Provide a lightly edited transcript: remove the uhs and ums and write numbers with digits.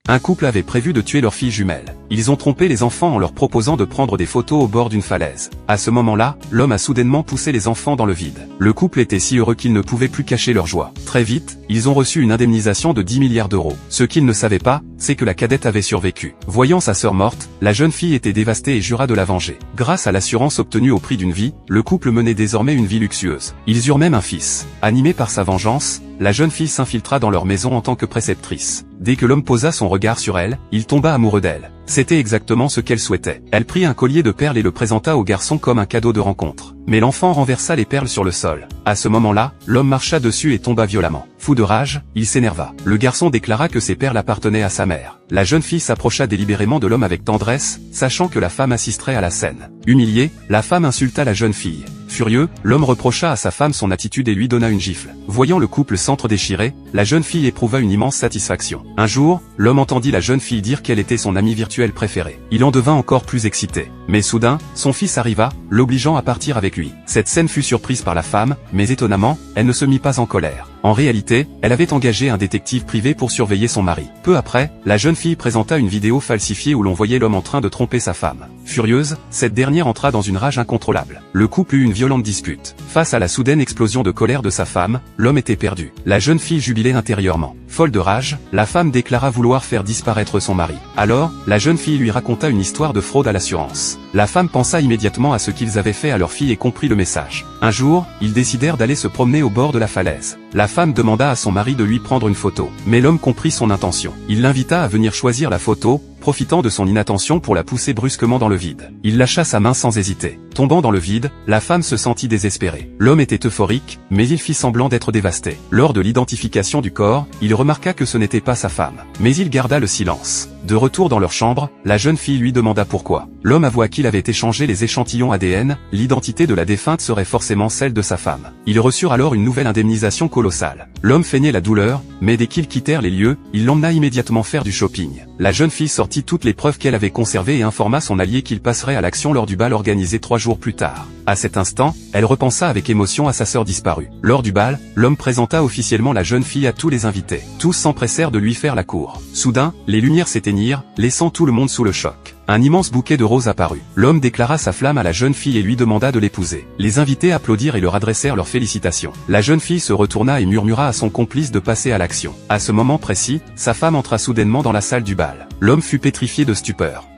Un couple avait prévu de tuer leur fille jumelle. Ils ont trompé les enfants en leur proposant de prendre des photos au bord d'une falaise. À ce moment-là, l'homme a soudainement poussé les enfants dans le vide. Le couple était si heureux qu'ils ne pouvaient plus cacher leur joie. Très vite, ils ont reçu une indemnisation de 10 milliards d'euros. Ce qu'ils ne savaient pas, c'est que la cadette avait survécu. Voyant sa sœur morte, la jeune fille était dévastée et jura de la venger. Grâce à l'assurance obtenue au prix d'une vie, le couple menait désormais une vie luxueuse. Ils eurent même un fils. Animé par sa vengeance, la jeune fille s'infiltra dans leur maison en tant que préceptrice. Dès que l'homme posa son regard sur elle, il tomba amoureux d'elle. C'était exactement ce qu'elle souhaitait. Elle prit un collier de perles et le présenta au garçon comme un cadeau de rencontre. Mais l'enfant renversa les perles sur le sol. À ce moment-là, l'homme marcha dessus et tomba violemment. Fou de rage, il s'énerva. Le garçon déclara que ces perles appartenaient à sa mère. La jeune fille s'approcha délibérément de l'homme avec tendresse, sachant que la femme assisterait à la scène. Humiliée, la femme insulta la jeune fille. Furieux, l'homme reprocha à sa femme son attitude et lui donna une gifle. Voyant le couple s'entre-déchirer, la jeune fille éprouva une immense satisfaction. Un jour, l'homme entendit la jeune fille dire qu'elle était son amie virtuelle préférée. Il en devint encore plus excité. Mais soudain, son fils arriva, l'obligeant à partir avec lui. Cette scène fut surprise par la femme, mais étonnamment, elle ne se mit pas en colère. En réalité, elle avait engagé un détective privé pour surveiller son mari. Peu après, la jeune fille présenta une vidéo falsifiée où l'on voyait l'homme en train de tromper sa femme. Furieuse, cette dernière entra dans une rage incontrôlable. Le couple eut une violente dispute. Face à la soudaine explosion de colère de sa femme, l'homme était perdu. La jeune fille jubilait intérieurement. Folle de rage, la femme déclara vouloir faire disparaître son mari. Alors, la jeune fille lui raconta une histoire de fraude à l'assurance. La femme pensa immédiatement à ce qu'ils avaient fait à leur fille et comprit le message. Un jour, ils décidèrent d'aller se promener au bord de la falaise. La femme demanda à son mari de lui prendre une photo. Mais l'homme comprit son intention. Il l'invita à venir choisir la photo, profitant de son inattention pour la pousser brusquement dans le vide. Il lâcha sa main sans hésiter. Tombant dans le vide, la femme se sentit désespérée. L'homme était euphorique, mais il fit semblant d'être dévasté. Lors de l'identification du corps, il remarqua que ce n'était pas sa femme. Mais il garda le silence. De retour dans leur chambre, la jeune fille lui demanda pourquoi. L'homme avoua qu'il avait échangé les échantillons ADN, l'identité de la défunte serait forcément celle de sa femme. Ils reçurent alors une nouvelle indemnisation colossale. L'homme feignait la douleur, mais dès qu'ils quittèrent les lieux, il l'emmena immédiatement faire du shopping. La jeune fille sortit toutes les preuves qu'elle avait conservées et informa son allié qu'il passerait à l'action lors du bal organisé 3 jours plus tard. À cet instant, elle repensa avec émotion à sa sœur disparue. Lors du bal, l'homme présenta officiellement la jeune fille à tous les invités. Tous s'empressèrent de lui faire la cour. Soudain, les lumières s'éteignirent, laissant tout le monde sous le choc. Un immense bouquet de roses apparut. L'homme déclara sa flamme à la jeune fille et lui demanda de l'épouser. Les invités applaudirent et leur adressèrent leurs félicitations. La jeune fille se retourna et murmura à son complice de passer à l'action. À ce moment précis, sa femme entra soudainement dans la salle du bal. L'homme fut pétrifié de stupeur.